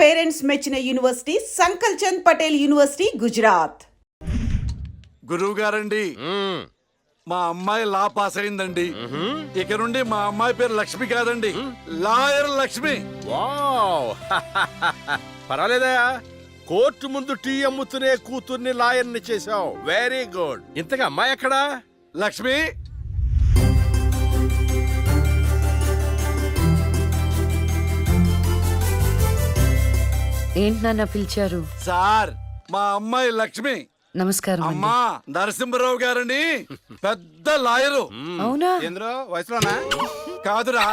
Parents మెచ్చిన university సంకల్ Chand Patel university Gujarat. గురువు గారండి, మా అమ్మాయి లా పాస్ అయిందండి. ఇక నుండి మా అమ్మాయి పేరు లక్ష్మి కాదండి, లాయర్ లక్ష్మి. వావ్ పర్వాలేదా, కోర్టు ముందు టీ అమ్ముతునే కూతుర్ని లాయర్ని చేసావు. Very good. ఇంతగా అమ్మాయి ఎక్కడా? లక్ష్మి, ఏంటి నాన్న పిలిచారు? సార్ మా అమ్మాయి లక్ష్మి. నమస్కారం అండి. అమ్మా నరసింహరావు గారని పెద్ద లాయరు. అవునా? వయసులోనా కాదురా,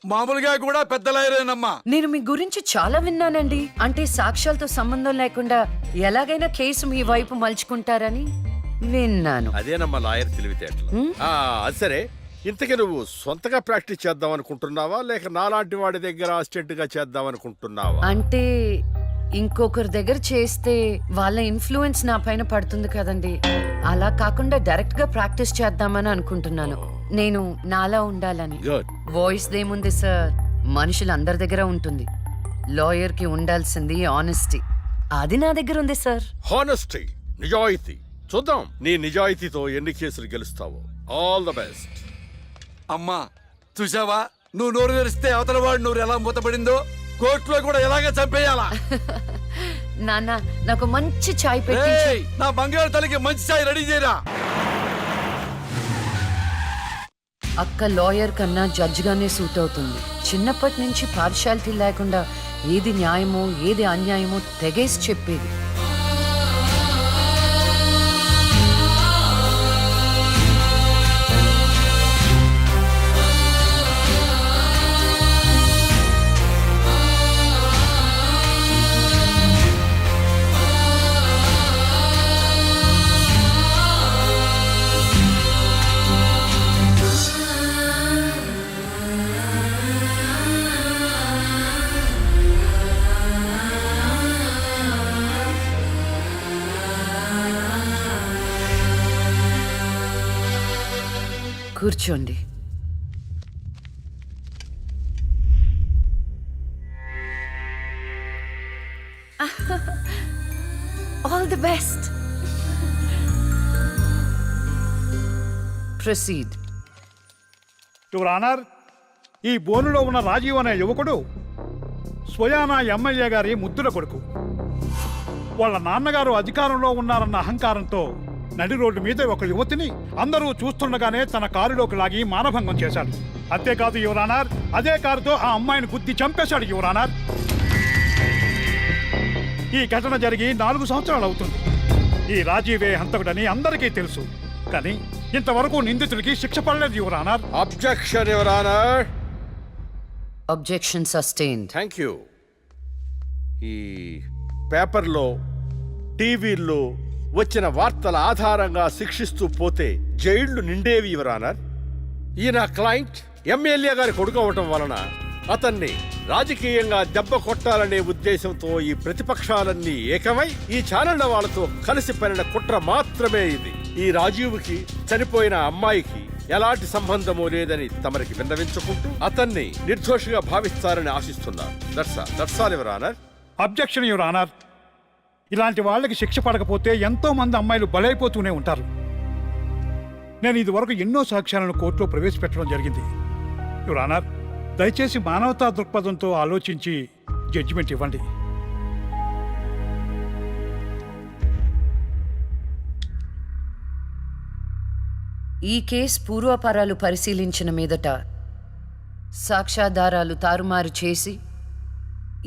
మామూలుగా కూడా పెద్ద లాయరేనమ్మా. నేను మీ గురించి చాలా విన్నానండి. అంటే సాక్ష్యాలతో సంబంధం లేకుండా ఎలాగైనా కేసు మీ వైపు మలుచుకుంటారని విన్నాను. అదేనమ్మా లాయర్ తెలివితేటలు. అది సరే, ఇంతకీ నువ్వు సొంతగా ప్రాక్టీస్ చేద్దాం అనుకుంటున్నావా, లేక నాలాంటి వాడి దగ్గర అసిస్టెంట్ గా చేద్దాం అనుకుంటున్నావా? అంటే ఇంకొకరి దగ్గర చేస్తే వాళ్ళ ఇన్ఫ్లుయెన్స్ నా పైన పడుతుంది కదండి. అలా కాకుండా డైరెక్ట్ గా ప్రాక్టీస్ చేద్దామని అనుకుంటున్నాను. నేను నాలా ఉండాలని. వాయిస్ దేముంది సార్, మనుషులు అందరి దగ్గర ఉంటుంది. లాయర్ కి ఉండాల్సింది ఆనెస్టీ, అది నా దగ్గర ఉంది సార్. హానెస్టీ, నిజాయితీ. చూద్దాం నీ నిజాయితీతో ఎన్ని కేసులు గెలుస్తావో. All the best. అమ్మా చూసావా, నువ్వు నోరు తెరిస్తే అవతల వాడు నోరు ఎలా మూతపడిందో, కోర్టులో కూడా ఎలాగ చంపేయాలా. నాన్న నాకు మంచి చాయ్ పెట్టి. ఏయ్, నా బంగారు తల్లికి మంచి చాయ్ రెడీ చేయరా. అక్క లాయర్ కన్నా జడ్జ్ గానే సూట్ అవుతుంది. చిన్నప్పటి నుంచి పార్షాలిటీ లేకుండా ఏది న్యాయమో ఏది అన్యాయమో తెగేసి చెప్పేది. కూర్చోండి. All the best. Proceed. Your honour, ఈ బోనులో ఉన్న రాజీవ్ అనే యువకుడు స్వయానా ఎమ్మెల్యే గారి ముద్దుల కొడుకు. వాళ్ళ నాన్నగారు అధికారంలో ఉన్నారన్న అహంకారంతో నడి రోడ్డు మీద ఒక యువతిని అందరూ చూస్తుండగానే తన కారులోకి లాగి మానభంగం చేశాడు. అంతేకాదు యువర్ ఆనర్, అదే కారుతో ఆ అమ్మాయిని గుద్ది చంపేశాడు యువర్ ఆనర్. ఈ ఘటన జరిగి 4 సంవత్సరాలు అవుతుంది. ఈ రాజీవే హంతకుడని అందరికీ తెలుసు, కానీ ఇంతవరకు నిందితుడికి శిక్ష పడలేదు your honour. Objection your honour. Objection sustained. Thank you. ఈ పేపర్లో టీవీల్లో వచ్చిన వార్తల ఆధారంగా శిక్షిస్తూ పోతే జైళ్లు నిండేవి యువర్ ఆనర్. ఈయన క్లయింట్ ఎమ్మెల్యే గారి కొడుకు అవటం వలన అతన్ని రాజకీయంగా దెబ్బ కొట్టాలనే ఉద్దేశంతో ఈ ప్రతిపక్షాలన్నీ ఏకమై ఈ ఛానళ్ల వాళ్ళతో కలిసి పనిన కుట్ర మాత్రమే ఇది. ఈ రాజీవ్కి చనిపోయిన అమ్మాయికి ఎలాంటి సంబంధమూ లేదని తమరికి విన్నవించుకుంటూ అతన్ని నిర్దోషిగా భావిస్తారని ఆశిస్తున్నారు. That's all your honour. Objection your honour. ఇలాంటి వాళ్ళకి శిక్ష పడకపోతే ఎంతో మంది అమ్మాయిలు బలైపోతూనే ఉంటారు. నేను ఇదివరకు ఎన్నో సాక్ష్యాలను కోర్టులో ప్రవేశపెట్టడం జరిగింది యువర్ ఆనర్. దయచేసి మానవతా దృక్పథంతో ఆలోచించి జడ్జిమెంట్ ఇవ్వండి. ఈ కేసు పూర్వాపరాలు పరిశీలించిన మీదట సాక్ష్యాధారాలు తారుమారు చేసి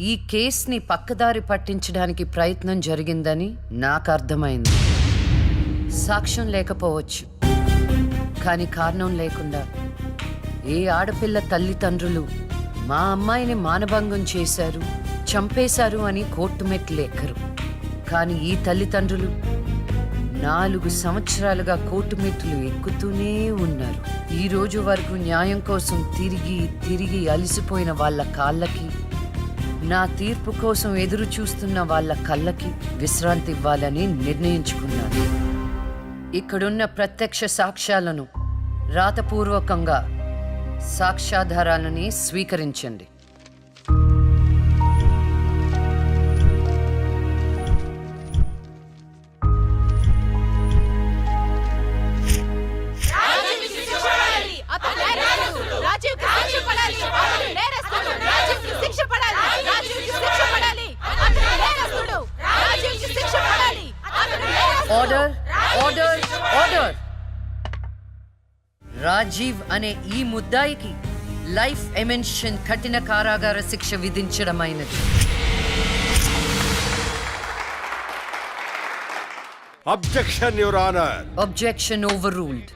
ఈ కేసుని పక్కదారి పట్టించడానికి ప్రయత్నం జరిగిందని నాకు అర్థమైంది. సాక్ష్యం లేకపోవచ్చు, కానీ కారణం లేకుండా ఏ ఆడపిల్ల తల్లిదండ్రులు మా అమ్మాయిని మానభంగం చేశారు, చంపేశారు అని కోర్టు మెట్లు ఎక్కరు. కానీ ఈ తల్లిదండ్రులు 4 సంవత్సరాలుగా కోర్టు మెట్లు ఎక్కుతూనే ఉన్నారు. ఈ రోజు వరకు న్యాయం కోసం తిరిగి తిరిగి అలసిపోయిన వాళ్ళ కాళ్ళకి, నా తీర్పు కోసం ఎదురు చూస్తున్న వాళ్ళ కళ్ళకి విశ్రాంతి ఇవ్వాలని నిర్ణయించుకున్నాను. ఇక్కడున్న ప్రత్యక్ష సాక్ష్యాలను రాతపూర్వకంగా సాక్ష్యాధారాలని స్వీకరించండి. ఆర్డర్ ఆర్డర్ ఆర్డర్ రాజీవ్ అనే ఈ ముద్దాయికి లైఫ్ ఎమెన్షన్ కఠిన కారాగార శిక్ష విధించడమైనది. Objection your honour. Objection overruled.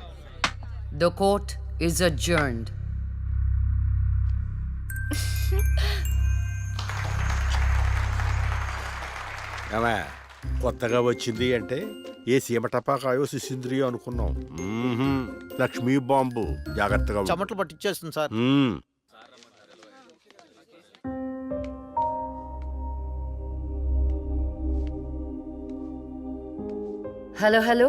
The court is adjourned. ఏమే, కొత్తగా వచ్చింది అంటే ఏ సీమ టపాకాయో సిసింద్రియో అనుకున్నాం. లక్ష్మీ బాంబు, జాగ్రత్తగా ఉండు. చెమటలు పట్టించేస్తుంది సార్. మ్మ్. హలో హలో,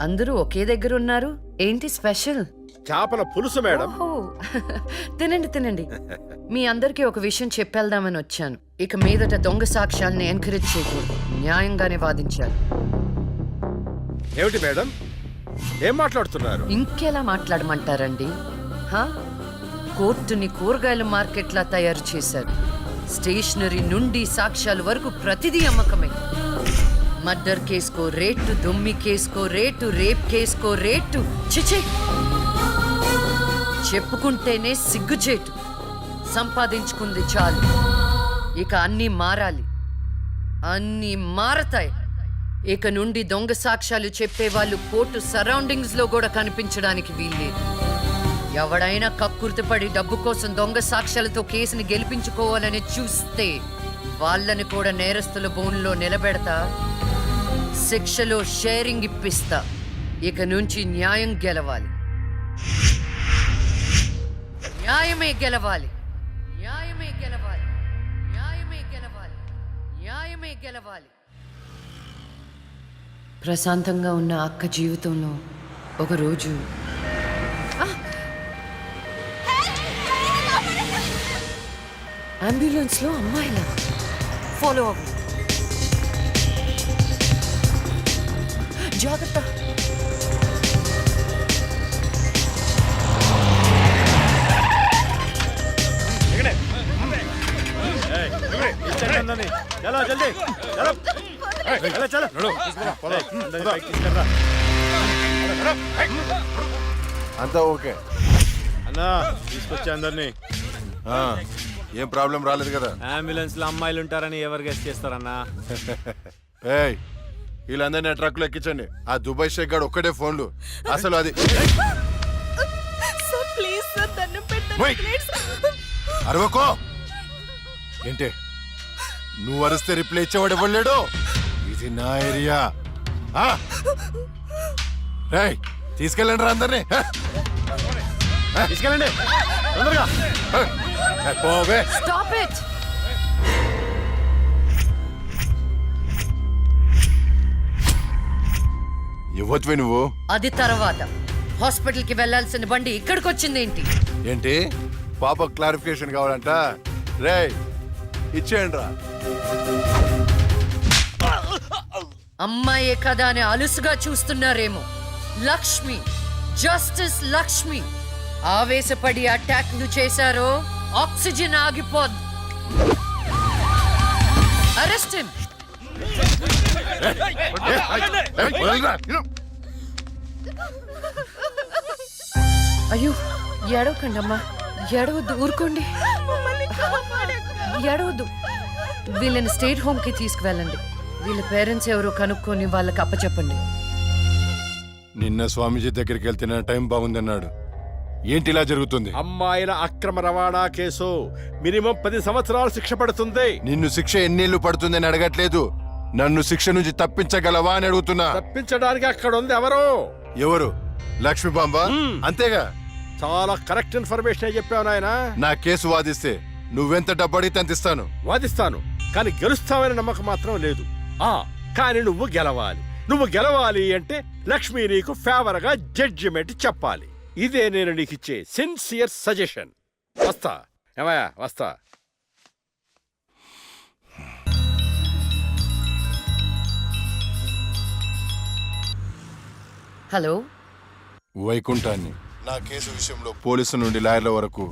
అందరూ ఒకే దగ్గర ఉన్నారు. ఏంటి స్పెషల్? చేపల పులుసు మేడం. ఓహో, తినండి తినండి. మీ అందరికీ ఒక విషయం చెప్పేద్దామని వచ్చాను. ఇక మీదట దొంగ సాక్ష్యాల్ని ఎంకరేజ్ చేయకూడదు. న్యాయంగానే వాదించాలి. ఏమిటి మేడం, ఏం మాట్లాడుతున్నారు? ఇంకెలా మాట్లాడమంటారండి? హా? కోర్టుని కూరగాయల మార్కెట్లా తయారు చేశారు. స్టేషనరీ నుండి సాక్ష్యాల వరకు ప్రతిదీ అమ్మకమే. మర్డర్ కేసుకో రేటు, దొమ్మి కేసుకో రేటు, రేప్ కేసుకో రేటు. చిచి, చెప్పుకుంటేనే సిగ్గుచేటు. సంపాదించుకుంది చాలు, ఇక అన్నీ మారాలి. అన్నీ మారతాయి. ఇక నుండి దొంగ సాక్ష్యాలు చెప్పేవాళ్ళు కోర్టు సరౌండింగ్స్ లో కూడా కనిపించడానికి వీల్లేదు. ఎవడైనా కక్కుర్తిపడి డబ్బు కోసం దొంగ సాక్ష్యాలతో కేసుని గెలిపించుకోవాలని చూస్తే వాళ్ళని కూడా నేరస్తుల బోన్లో నిలబెడతా, శిక్షలో షేరింగ్ ఇప్పిస్తా. ఇక నుంచి న్యాయం గెలవాలి. న్యాయమే గెలవాలి. న్యాయమే గెలవాలి. న్యాయమే గెలవాలి. న్యాయమే గెలవాలి. ప్రశాంతంగా ఉన్న అక్క జీవితంలో ఒకరోజు అంబులెన్స్లో అమ్మాయిలా ఫాలో అవ్వు. జాగ్రత్త. చలో జల్దీ, చలో. అంతా ఓకే అన్నా, తీసుకొచ్చా అందరినీ. ఏం ప్రాబ్లం రాలేదు కదా? అంబులెన్స్ లో అమ్మాయిలు ఉంటారని ఎవరు గెస్ట్ చేస్తారన్నా? ఏయ్, వీళ్ళందరినీ ట్రక్ లో ఎక్కించండి. ఆ దుబాయ్ షేక్ గాడు ఒక్కడే ఫోన్లు. అసలు అది ఓయ్, అరవకో. ఏంటే నువ్వు అరిస్తే రిప్లై ఇచ్చేవాడు ఇవ్వలేడు. ఇది నా ఏరియా. రేయ్, తీసుకెళ్ళండి రా అందరినీ. తీసుకెళ్ళండి తొందరగా. పోవే. Stop it! ఇవ్వచ్చువే నువ్వు. అది తర్వాత. హాస్పిటల్కి వెళ్ళాల్సిన బండి ఇక్కడికి వచ్చిందేంటి? ఏంటి పాప క్లారిఫికేషన్ కావాలంట? రేయ్, ఇచ్చేయండి రా. అమ్మాయే కదా అని అలుసుగా చూస్తున్నారేమో. లక్ష్మి, జస్టిస్ లక్ష్మి ఆవేశపడి అటాక్ ను చేశారో ఆక్సిజన్ ఆగిపోద్ది. Arrest him. అయ్యో, ఏడవకండి అమ్మా, ఏడవద్దు, ఊరుకోండి. ఏడవద్దు. వీళ్ళని స్టేట్ హోమ్ కి తీసుకువెళ్ళండి. వీళ్ళ పేరెంట్స్ ఎవరో కనుక్కొని వాళ్ళకి అప్పచెప్పండి. నిన్న స్వామీజీ దగ్గరికి వెళ్తే నా టైం బాగుందన్నాడు. ఏంటి ఇలా జరుగుతుంది? అమ్మాయిల అక్రమ రవాణా కేసు మినిమం 10 సంవత్సరాలు శిక్ష పడుతుంది. నిన్ను శిక్ష ఎన్నేళ్లు పడుతుందని అడగట్లేదు, నన్ను శిక్ష నుంచి తప్పించగలవా అని అడుగుతున్నా. తప్పించడానికి అక్కడ ఉంది ఎవరు? ఎవరు? లక్ష్మీ బాంబా? అంతేగా. చాలా కరెక్ట్ ఇన్ఫర్మేషన్ చెప్పావు నాయనా. నా కేసు వాదిస్తే నువ్వెంత డబ్బు అడిగితే అంత ఇస్తాను. వాదిస్తాను, కానీ గెలుస్తావని నమ్మకం మాత్రం లేదు. కానీ నువ్వు గెలవాలి. నువ్వు గెలవాలి అంటే లక్ష్మి నీకు ఫేవర్ గా జడ్జిమెంట్ చెప్పాలి. ఇదే నేను నీకు ఇచ్చే సిన్సియర్ సజెషన్. వస్తా ఏమయ్యా, వస్తా. హలో, వైకుంఠాన్ని నా కేసు విషయంలో పోలీసు నుండి లాయర్ల వరకు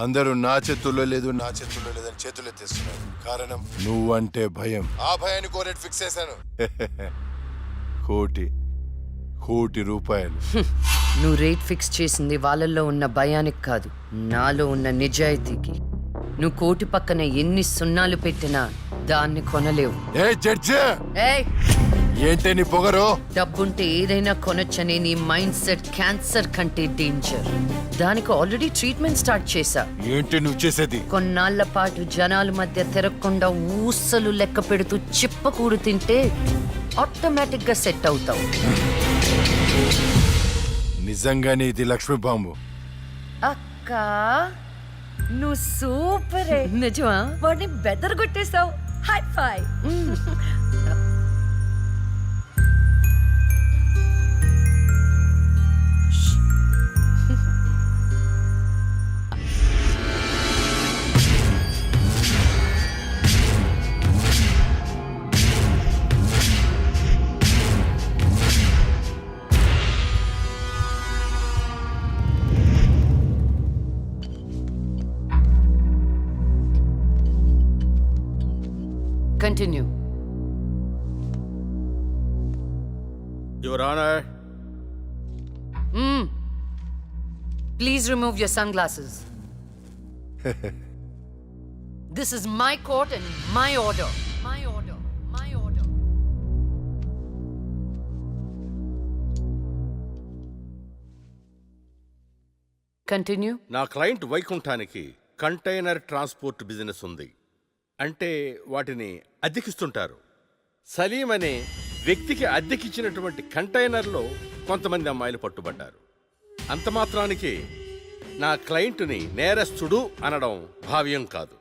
అందరూ నా చేతుల్లో లేదు, నా చేతుల్లో లేదని చేతులెత్తేస్తున్నారు. కారణం నువ్వంటే భయం. ఆ భయాన్ని కోరేట్ ఫిక్స్ చేశాను. కోటి రూపాయలు. నువ్వు రేట్ ఫిక్స్ చేసింది వాళ్ళల్లో ఉన్న భయానికి కాదు, నాలో ఉన్న నిజాయితీకి. నువ్వు కోటి పక్కన ఎన్ని సున్నాలు పెట్టినా దాన్ని కొనలేవు. ఏ జడ్జి, ఏయ్, ఏంటే నీ పొగరు? డబ్బుంటే ఏదైనా కొనొచ్చనే నీ మైండ్ సెట్ క్యాన్సర్ కంటే డేంజర్. దానికి ఆల్రెడీ ట్రీట్మెంట్ స్టార్ట్ చేశా. ఏంటి నువ్వు చేసేది? కొన్నాళ్ల పాటు జనాల మధ్య తిరగకుండా ఊసలు లెక్క పెడుతూ చిప్పకూడు తింటే ఆటోమేటిక్ గా సెట్ అవుతావు. నిజంగానే ఇది లక్ష్మీ బాంబు. అక్క, నువ్వు సూపరే. నిజమా? వాడిని బెదరగొట్టేశావు. High five. Continue. Your honour, Please remove your sunglasses. This is my court and my order. My order. My order. Continue. నా క్లయింట్ వైకుంఠానికి కంటైనర్ ట్రాన్స్పోర్ట్ బిజినెస్ ఉంది. అంటే వాటిని అద్దెకిస్తుంటారు. సలీం అనే వ్యక్తికి అద్దెకిచ్చినటువంటి కంటైనర్లో కొంతమంది అమ్మాయిలు పట్టుబడ్డారు. అంత మాత్రానికి నా క్లయింట్ని నేరస్తుడు అనడం భావ్యం కాదు.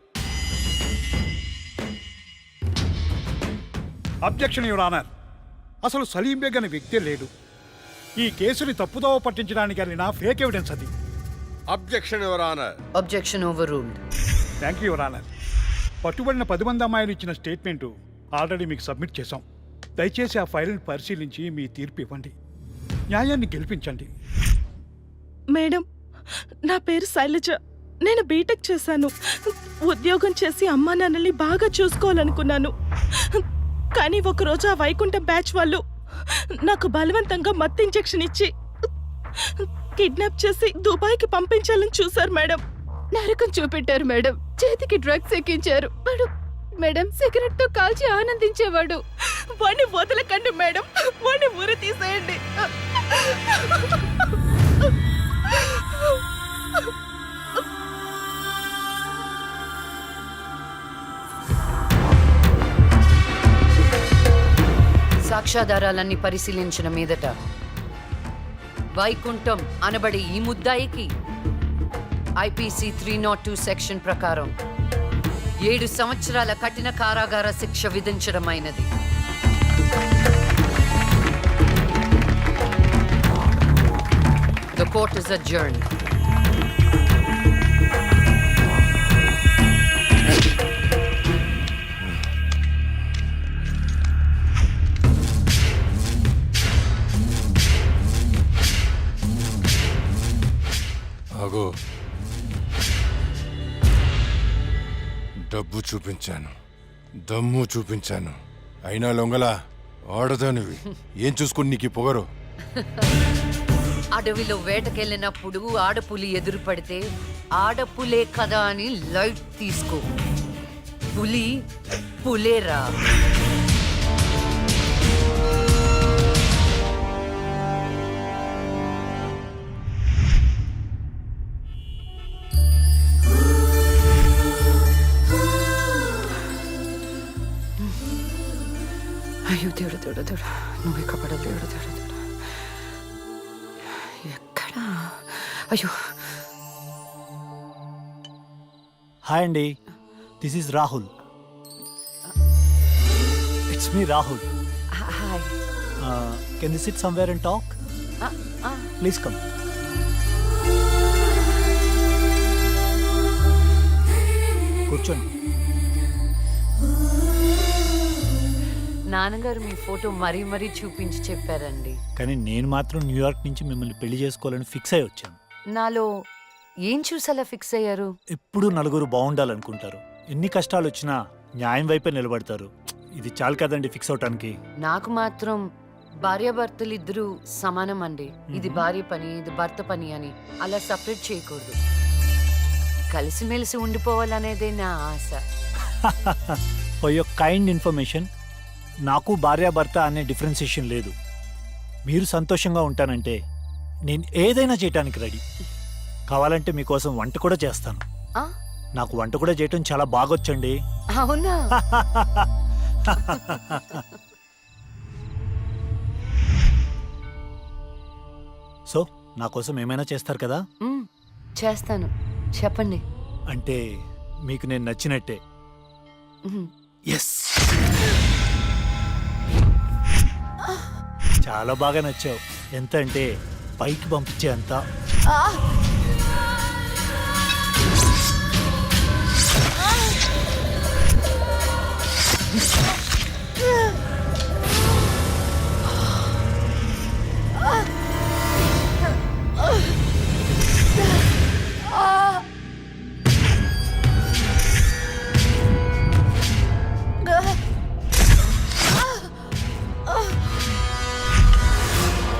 Objection your honour. అసలు సలీం బేగ్ అనే వ్యక్తే లేడు. ఈ కేసుని తప్పుదోవ పట్టించడానికి వెళ్ళిన ఫేక్ ఎవిడెన్స్ అది. Objection your honour. Objection overruled. Thank you your honour. పట్టుబడిన 10 మంది అమ్మాయిలు ఇచ్చిన స్టేట్మెంటు ఆల్రెడీ మీకు సబ్మిట్ చేశాం. దయచేసి ఆ ఫైల్ని పరిశీలించి మీ తీర్పు ఇవ్వండి. న్యాయాన్ని గెలిపించండి. మేడం, నా పేరు శైలజ. నేను బీటెక్ చేశాను. ఉద్యోగం చేసి అమ్మా నాన్నల్ని బాగా చూసుకోవాలనుకున్నాను. కానీ ఒకరోజు ఆ వైకుంఠం బ్యాచ్ వాళ్ళు నాకు బలవంతంగా మత్తు ఇంజెక్షన్ ఇచ్చి కిడ్నాప్ చేసి దుబాయ్కి పంపించాలని చూశారు మేడం. నరకం చూపెట్టారు మేడం. చేతికి డ్రగ్స్ ఎక్కించారు. వాడు మేడం సిగరెట్ తో కాల్చి ఆనందించేవాడు. వాడిని వదలకండి మేడం, వాడిని ఊరి తీసేయండి. సాక్ష్యాధారాలన్నీ పరిశీలించిన మీదట వైకుంఠం అనబడే ఈ ముద్దాయికి IPC 302 సెక్షన్ ప్రకారం 7 సంవత్సరాల కఠిన కారాగార శిక్ష విధించడమైనది. The court is adjourned. ఆగో, డబ్బు చూపించాను, దమ్ము చూపించాను, అయినా లొంగల ఆడదానివి. ఏం చూసుకుని నీకు ఈ పొగరు? అడవిలో వేటకెళ్ళినప్పుడు ఆడపులి ఎదురు పడితే ఆడపులే కదా అని లైట్ తీసుకో. పులి పులేరా. అయ్యో దేవుడు దేవుడు దేవుడు, నువ్వు ఎక్కడ పడ దేవుడు దేవుడు దేవుడు. ఎక్కడా? అయ్యో. హాయ్ అండి, this is Rahul. It's me Rahul. Hi. Can you SIT somewhere and talk? Please come. కూర్చోండి. నాన్నగారు మీ ఫోటో మరీ మరీ చూపించి చెప్పారండి. కానీ నేను మాత్రం న్యూయార్క్ నుంచి మిమ్మల్ని పెళ్లి చేసుకోవాలని ఫిక్స్ అయి వచ్చాను. నాలో ఏం చూసేలా ఫిక్స్ అయ్యారు? ఎప్పుడూ నలుగురు బాగుండాలనుకుంటారు. ఎన్ని కష్టాలు వచ్చినా న్యాయం వైపే నిలబడతారు. ఇది చాలు కదండి ఫిక్స్ అవటానికి. నాకు మాత్రం భార్యాభర్తలు ఇద్దరు సమానం అండి. ఇది భార్య పని, ఇది భర్త పని అని అలా సపరేట్ చేయకూడదు. కలిసిమెలిసి ఉండిపోవాలనేదే నా ఆశ. ఫర్ యువర్ కైండ్ ఇన్ఫర్మేషన్, నాకు భార్యాభర్త అనే డిఫరెన్సియేషన్ లేదు. మీరు సంతోషంగా ఉంటానంటే నేను ఏదైనా చేయటానికి రెడీ. కావాలంటే మీకోసం వంట కూడా చేస్తాను. ఆ? నాకు వంట కూడా చేయటం చాలా బాగొచ్చండి. అవునా? సో నా కోసం ఏమైనా చేస్తారు కదా? మ్, చేస్తాను. చెప్పండి. అంటే మీకు నేను నచ్చినట్టే. మ్. ఎస్, చాలా బాగా నచ్చావు. ఎంత అంటే పైకి పంపించే అంత.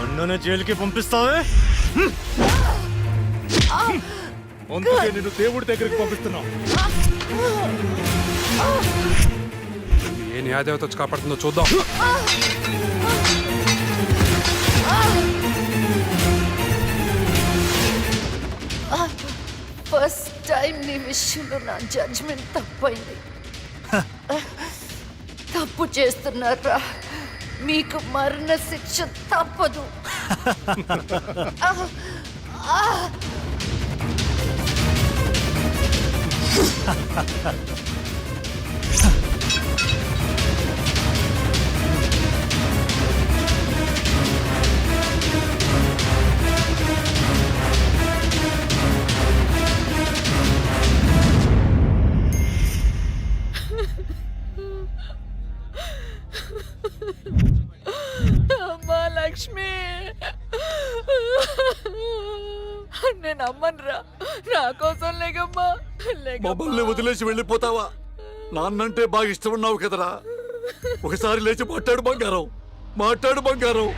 అన్ననే జైలుకి పంపిస్తావే? అందుకే నేను దేవుడి దగ్గరికి పంపిస్తున్నావు. ఏ న్యాయదేవత వచ్చి కాపాడుతుందో చూద్దాం. ఫస్ట్ టైం నీ విషయంలో నా జడ్జ్మెంట్ తప్పైంది. తప్పు చేస్తున్నారా? మీకు మరణ శిక్ష తప్పదు. అమ్మా లక్ష్మి, నేను అమ్మనురా. నా కోసం లేకమ్మా. మమ్మల్ని వదిలేసి వెళ్ళిపోతావా? నాన్నంటే బాగా ఇష్టం ఉన్నావు కదరా. ఒకసారి లేచి మాట్లాడు బంగారం, మాట్లాడు బంగారం.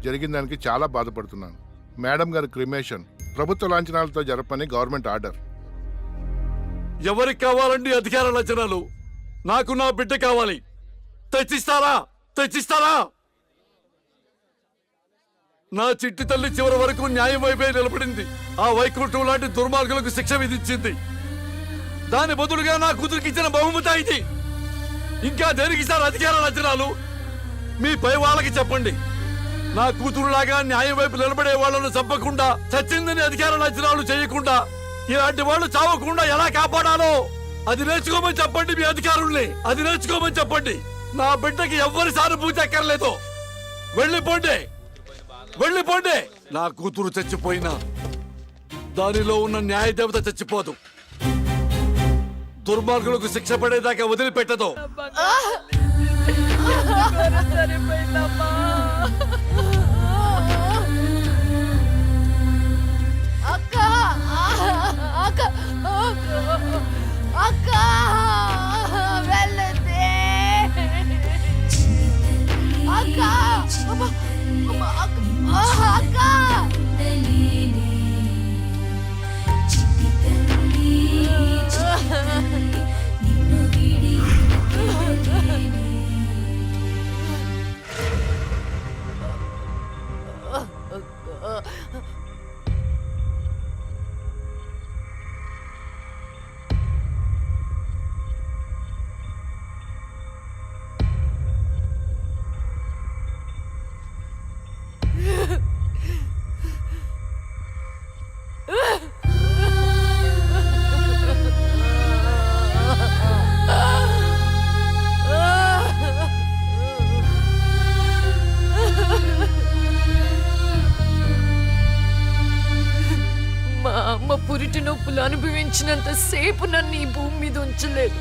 జరిగిన దానికి చాలా బాధపడుతున్నాను. మేడం గారి క్రిమేషన్ ప్రభుత్వ లాంఛనాలతో జరపని గవర్నమెంట్ ఆర్డర్. ఎవరికి కావాలండి అధికార లక్షణాలు? నాకు నా బిడ్డ కావాలి. తెచ్చిస్తారా? తెచ్చిస్తారా? నా చిట్టి తల్లి చివరి వరకు న్యాయం వైపే నిలబడింది. ఆ వైకుంఠం లాంటి దుర్మార్గులకు శిక్ష విధించింది. దాని బదులుగా నా కూతురికి ఇచ్చిన బహుమతి ఇది. ఇంకా దేనికి సార్ అధికార లక్షణాలు? మీ పై వాళ్ళకి చెప్పండి. నా కూతురులాగా న్యాయం వైపు నిలబడే వాళ్ళను చంపకుండా, చచ్చిందని అధికార లక్షణాలు చేయకుండా, ఇలాంటి వాళ్ళు చావకుండా ఎలా కాపాడాలో అది నేర్చుకోమని చెప్పండి. మీ అధికారుల్ని అది నేర్చుకోమని చెప్పండి. నా బిడ్డకి ఎవ్వరి సానుభూతి అక్కర్లేదు. వెళ్ళిపోండి, వెళ్ళిపోండి. నా కూతురు చచ్చిపోయినా దానిలో ఉన్న న్యాయ దేవత చచ్చిపోదు. దుర్మార్గులకు శిక్ష పడేదాకా వదిలిపెట్టదు. సరిపోయిందమ్మా. అక్క, అక్క, అక్క, వెళ్ళదే అక్క, అక్క. పురిటి నొప్పులు అనుభవించినంత సేపు నన్ను ఈ భూమి మీద ఉంచలేదు.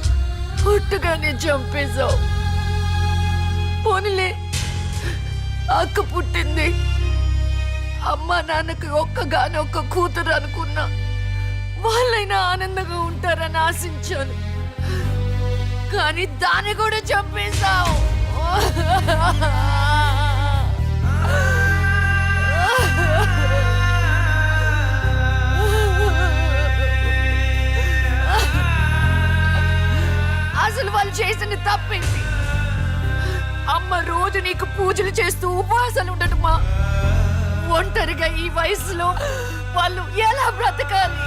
పుట్టగానే చంపేశావు. పోనీలే, అక్క పుట్టింది. అమ్మా నాన్నకి ఒక్కగానొక్క కూతురు అనుకున్నా. వాళ్ళైనా ఆనందంగా ఉంటారని ఆశించాను. కానీ దాన్ని కూడా చంపేశావు. అసలు వాళ్ళు చేసిన తప్పేంటి? అమ్మ రోజు నీకు పూజలు చేస్తూ ఉపవాసాలు ఉండటమా? ఒంటరిగా ఈ వయసులో వాళ్ళు ఎలా బ్రతకాలి?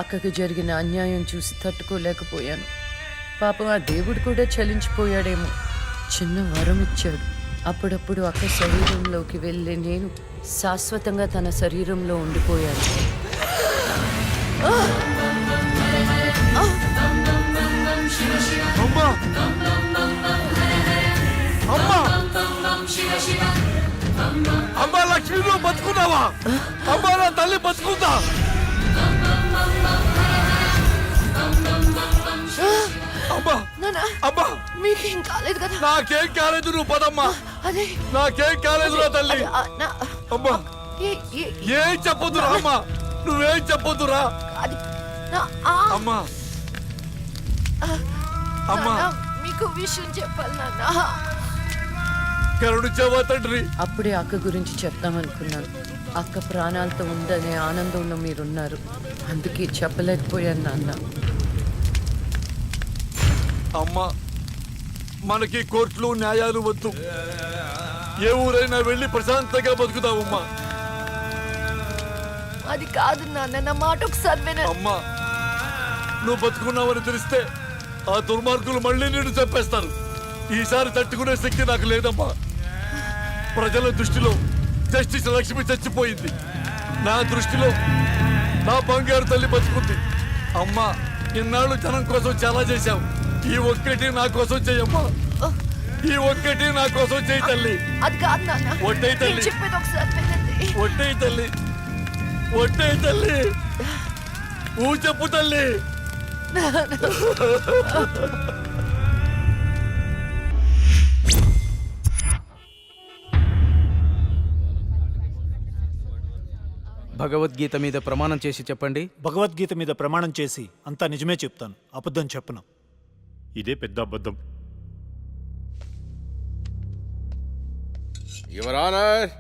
అక్కకు జరిగిన అన్యాయం చూసి తట్టుకోలేకపోయాను. పాపం ఆ దేవుడు కూడా చలించిపోయాడేమో. చిన్న వరం ఇచ్చాడు. అప్పుడప్పుడు అక్క శరీరంలోకి వెళ్ళే నేను శాశ్వతంగా తన శరీరంలో ఉండిపోయాను. అమ్మా అమ్మా అమ్మా లక్ష్మి, నువ్వు బతుకున్నావా? అమ్మా నా తల్లి బతుకుందా? అమ్మా అమ్మా, మీకేం కాలేదు కదా? నాకేం కాలేదు, నువ్వు పదమ్మా. అదే నాకేం కాలేదు నా తల్లి. అమ్మా ఏం చెప్పొద్దురా అమ్మా, నువ్వేం చెప్పొద్దురా అమ్మా. అమ్మా మీకు విషయం చెప్పాలి నాన్న. కరుణించావా తండ్రి? అప్పుడే అక్క గురించి చెప్తామనుకున్నాను. అక్క ప్రాణాలతో ఉందనే ఆనందంలో మీరున్నారు. అందుకే చెప్పలేకపోయాను నాన్న. అమ్మా మనకి కోర్టులు న్యాయాలు వద్దు. ఏ ఊరైనా వెళ్ళి ప్రశాంతంగా బతుకుతావమ్మా. అది కాదు నాన్న, నా మాట ఒకసారి వినండి. అమ్మా నువ్వు బతుకున్నావని తెలిస్తే ఆ దుర్మార్గులు మళ్ళీ నిన్ను చంపేస్తారు. ఈసారి తట్టుకునే శక్తి నాకు లేదమ్మా. ప్రజల దృష్టిలో జస్టిస్ లక్ష్మి చచ్చిపోయింది. నా దృష్టిలో నా బంగారు తల్లి బతుకుంది. అమ్మా ఇన్నాళ్ళు జనం కోసం చాలా చేశావు. ఈ ఒక్కటి నా కోసం చెయ్యమ్మా. ఈ ఒక్కటి నా కోసం చెయ్యి తల్లి. అది కాదు నాన్న, ఒట్టై తల్లి, చెప్పేది ఒకసారి వినండి. ఒట్టై తల్లి, ఒట్టై తల్లి, ఊ చెప్పు తల్లి. భగవద్గీత మీద ప్రమాణం చేసి చెప్పండి. భగవద్గీత మీద ప్రమాణం చేసి అంతా నిజమే చెప్తాను, అబద్ధం చెప్పను. ఇదే పెద్ద అబద్ధం. యువర్ ఆనర్,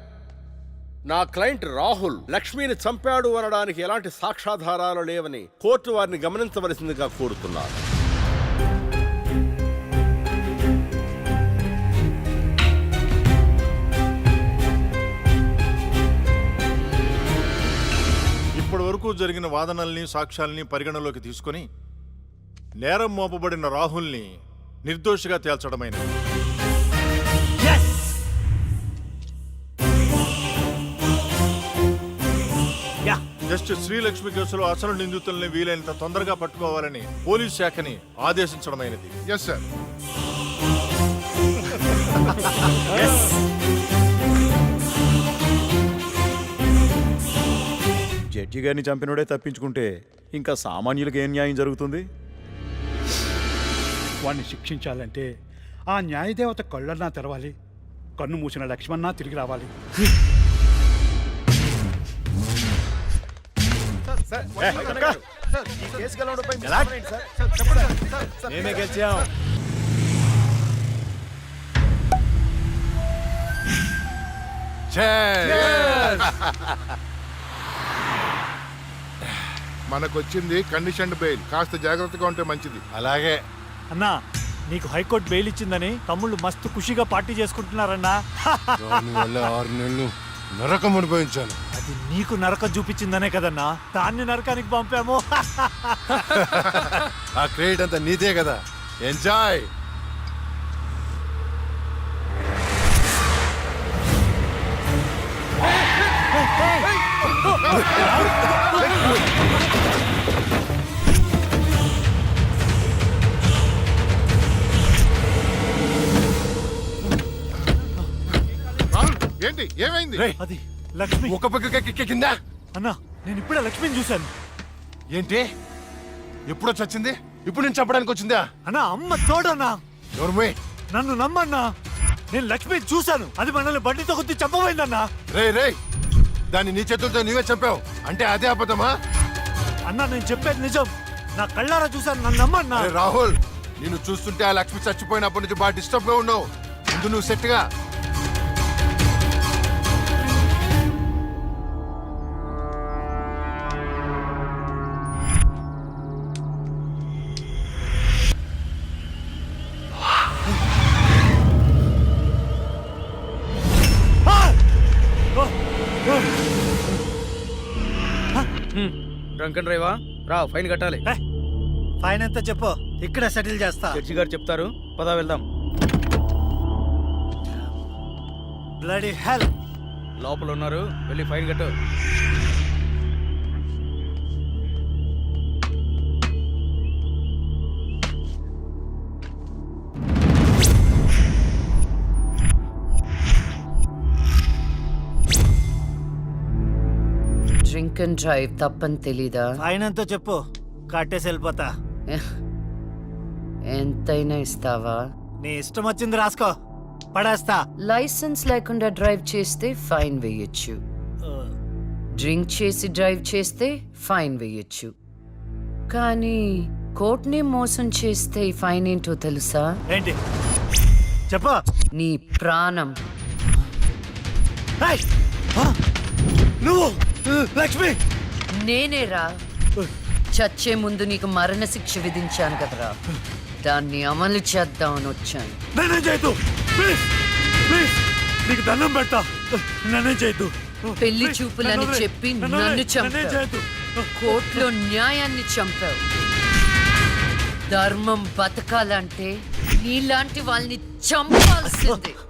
నా క్లయింట్ రాహుల్ లక్ష్మిని చంపాడు అనడానికి ఎలాంటి సాక్ష్యాధారాలు లేవని కోర్టు వారిని గమనించవలసిందిగా కోరుతున్నారు. ఇప్పటి వరకు జరిగిన వాదనల్ని సాక్ష్యాల్ని పరిగణలోకి తీసుకొని నేరం మోపబడిన రాహుల్ని నిర్దోషిగా తేల్చడమైనది. జస్టిస్ శ్రీలక్ష్మి కేసులో అసలు నిందితుల్ని వీలైనంత తొందరగా పట్టుకోవాలని పోలీస్ శాఖని ఆదేశించడమైనది. Yes sir. జడ్జి గారిని చంపినోడే తప్పించుకుంటే ఇంకా సామాన్యులకు ఏం న్యాయం జరుగుతుంది? వాణ్ణి శిక్షించాలంటే ఆ న్యాయదేవత కళ్ళన్నా తెరవాలి, కన్ను మూసిన లక్ష్మణ తిరిగి రావాలి. మేమే గెలిచాం. మనకొచ్చింది కండిషన్ బెయిల్. కాస్త జాగ్రత్తగా ఉంటే మంచిది. అలాగే అన్నా, నీకు హైకోర్టు బెయిల్ ఇచ్చిందని తమ్ముళ్ళు మస్తు ఖుషిగా పార్టీ చేసుకుంటున్నారన్నా. దానివల్ల 6 నెలలు నరకం అనుభవించాను. అది నీకు నరకం చూపించిందనే కదన్నా దాన్ని నరకానికి పంపాము. ఆ క్రెడిట్ అంతా నీదే కదా. ఎంజాయ్. ఏంటి ఏమైంది? అది లక్ష్మి. ఒక పక్క కింద. అన్నా, నేను ఇప్పుడే లక్ష్మిని చూశాను. ఏంటి ఎప్పుడో చచ్చింది? ఇప్పుడు నేను చెప్పడానికి వచ్చిందా? అన్నా, అమ్మ తోడన్నా. ఎవరు? నన్ను నమ్మన్నా. నేను లక్ష్మి చూశాను, అది మనల్ని బండితో కొద్ది చంపబోయిందన్నా. రే రే దాన్ని నీ చేతులతో నీవే చంపావు అంటే అదే అబద్ధమా? అన్నా నేను చెప్పేది నిజం, నా కళ్ళారా చూశాను, నన్ను నమ్మన్నా. అరే రాహుల్, నిన్ను చూస్తుంటే ఆ లక్ష్మి చచ్చిపోయినప్పటి నుంచి బాగా డిస్టర్బ్ గా ఉన్నావు. ముందు నువ్వు సెట్ గా. డ్రంక్ అండ్ డ్రైవా రా, ఫైన్ కట్టాలి. ఫైన్ ఎంత చెప్పు, ఇక్కడ సెటిల్ చేస్తా. జడ్జి గారు చెప్తారు, పదా వెళ్దాం. Bloody hell. లోపల ఉన్నారు, వెళ్ళి ఫైన్ కట్టు. డ్రింక్ అండ్ డ్రైవ్ తప్పని తెలీదా? ఫైన్ ఎంతో చెప్పు, కట్టేసి వెళ్ళిపోతా. ఎంతైనా ఇస్తావా? నీ ఇష్టం వచ్చింది రాసుకో, పడేస్తా. లైసెన్స్ లేకుండా డ్రైవ్ చేస్తే ఫైన్ వేయొచ్చు, డ్రింక్ చేసి డ్రైవ్ చేస్తే ఫైన్ వేయొచ్చు, కానీ కోర్టుని మోసం చేస్తే ఈ ఫైన్ ఏంటో తెలుసా? ఏంటి చెప్పు. నీ ప్రాణం. ఏయ్! ఆ! నువ్వు లక్ష్మి. నేనేరా చచ్చే ముందు నీకు మరణ శిక్ష విధించాను కదరా, దాన్ని అమలు చేద్దామని వచ్చాను. నన్నేం చేయొద్దు ప్లీజ్, ప్లీజ్ నీకు దండం పెడతా, నన్నేం చేయొద్దు. పెళ్లి చూపులని చెప్పి నన్ను చంపావు, కోర్టులో న్యాయాన్ని చంపావు. ధర్మం బతకాలంటే నీలాంటి వాళ్ళని చంపాల్సిందే.